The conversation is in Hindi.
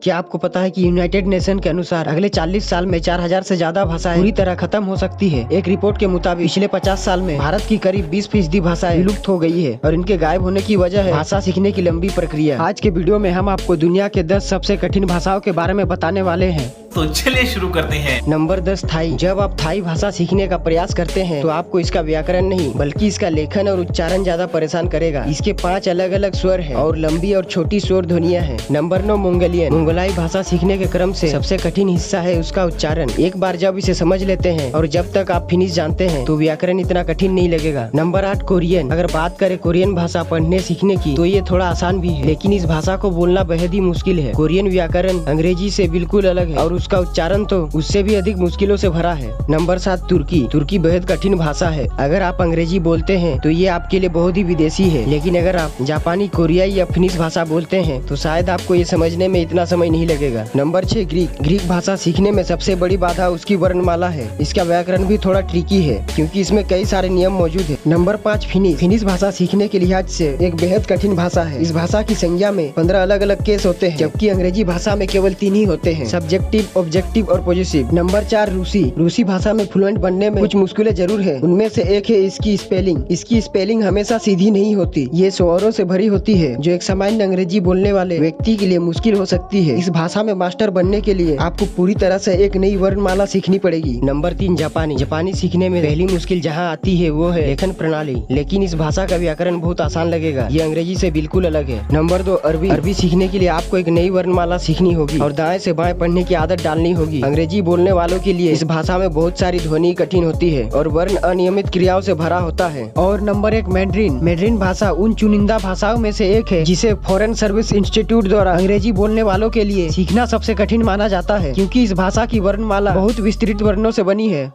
क्या आपको पता है कि यूनाइटेड नेशन के अनुसार अगले 40 साल में 4000 से ज्यादा भाषाएं पूरी तरह खत्म हो सकती है। एक रिपोर्ट के मुताबिक पिछले 50 साल में भारत की करीब 20% भाषाएं विलुप्त हो गई है और इनके गायब होने की वजह है भाषा सीखने की लंबी प्रक्रिया। आज के वीडियो में हम आपको दुनिया के 10 सबसे कठिन भाषाओं के बारे में बताने वाले हैं। तो चलिए शुरू करते हैं। Number 10 thigh. जब आप थाई भाषा सीखने का प्रयास करते हैं तो आपको इसका व्याकरण नहीं बल्कि इसका लेखन और उच्चारण ज्यादा परेशान करेगा। इसके 5 अलग अलग स्वर हैं और लंबी और छोटी स्वर ध्वनियां हैं। Number 9 Mongolian. मंगोलाई भाषा सीखने के क्रम से सबसे कठिन हिस्सा है उसका उच्चारण। एक बार जब इसे समझ लेते हैं और जब तक आप फिनिश जानते हैं तो व्याकरण इतना कठिन नहीं लगेगा। Number 8 Korean. अगर बात करें कोरियन भाषा पढ़ने सीखने की तो ये थोड़ा आसान भी है, लेकिन इस भाषा को बोलना बेहद ही मुश्किल है। कोरियन व्याकरण अंग्रेजी से बिल्कुल अलग है और उसका उच्चारण तो उससे भी अधिक मुश्किलों से भरा है। नंबर 7 तुर्की। तुर्की बेहद कठिन भाषा है। अगर आप अंग्रेजी बोलते हैं तो ये आपके लिए बहुत ही विदेशी है, लेकिन अगर आप जापानी, कोरियाई या फिनिश भाषा बोलते हैं तो शायद आपको ये समझने में इतना समय नहीं लगेगा। Number 6 Greek. ग्रीक भाषा सीखने में सबसे बड़ी बाधा उसकी वर्णमाला है। इसका व्याकरण भी थोड़ा ट्रिकी है क्योंकि इसमें कई सारे नियम मौजूद है। Number 5 finish. फिनिश भाषा सीखने के लिहाज से एक बेहद कठिन भाषा है। इस भाषा की संज्ञा में 15 अलग अलग केस होते हैं, जबकि अंग्रेजी भाषा में केवल 3 ही होते हैं, सब्जेक्टिव, ऑब्जेक्टिव और पॉजिटिव। नंबर 4 रूसी। रूसी भाषा में फ्लुएंट बनने में कुछ मुश्किलें जरूर है। उनमें से एक है इसकी स्पेलिंग। इसकी स्पेलिंग हमेशा सीधी नहीं होती, ये स्वरों से भरी होती है जो एक सामान्य अंग्रेजी बोलने वाले व्यक्ति के लिए मुश्किल हो सकती है। इस भाषा में मास्टर बनने के लिए आपको पूरी तरह से एक नई वर्णमाला सीखनी पड़ेगी। नंबर 3 जापानी। जापानी सीखने में पहली मुश्किल जहाँ आती है वो है लेखन प्रणाली, लेकिन इस भाषा का व्याकरण बहुत आसान लगेगा, ये अंग्रेजी से बिल्कुल अलग है। नंबर 2 अरबी। अरबी सीखने के लिए आपको एक नई वर्णमाला सीखनी होगी और दाएं से बाएं पढ़ने की आदत डालनी होगी। अंग्रेजी बोलने वालों के लिए इस भाषा में बहुत सारी ध्वनि कठिन होती है और वर्ण अनियमित क्रियाओं से भरा होता है। और नंबर 1 मैंड्रीन। मैंड्रीन भाषा उन चुनिंदा भाषाओं में से एक है जिसे फॉरेन सर्विस इंस्टीट्यूट द्वारा अंग्रेजी बोलने वालों के लिए सीखना सबसे कठिन माना जाता है, क्योंकि इस भाषा की वर्णमाला बहुत विस्तृत वर्णों से बनी है।